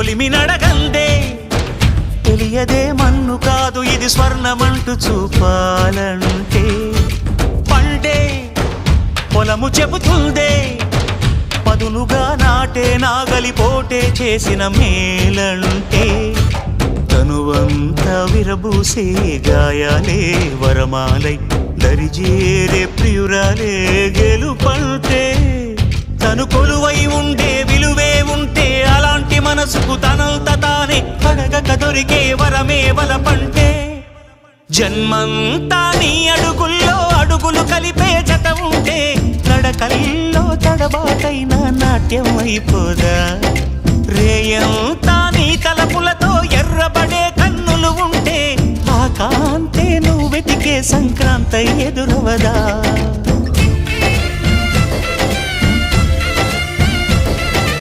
కొలిమి నడగందే తెలియదే మన్ను కాదు ఇది స్వర్ణమంటూ చూపాలంటే పండే పొలము చెబుతుందే పదునుగా నాటే నాగలిపోటే చేసిన మేలంటే తనువంతా విరబూసే గాయాలే వరమాలై దరిజేరే ప్రియురాలే గెలుపంటే తను కొలువై ఉండే విలువే ఉంటే అలాంటి మనసుకు తనంత తానే అడగక దొరికే వరమే వలపంటే జన్మంతా నీ అడుగుల్లో అడుగులు కలిపే జత ఉంటే నడకల్లో తడబాటైన నాట్యం అయిపోదా రేయంతా నీ తలపులతో ఎర్రబడే కన్నులు ఉంటే ఆ కాంతే నువ్వు వెతికే సంక్రాంతి ఎదురవదా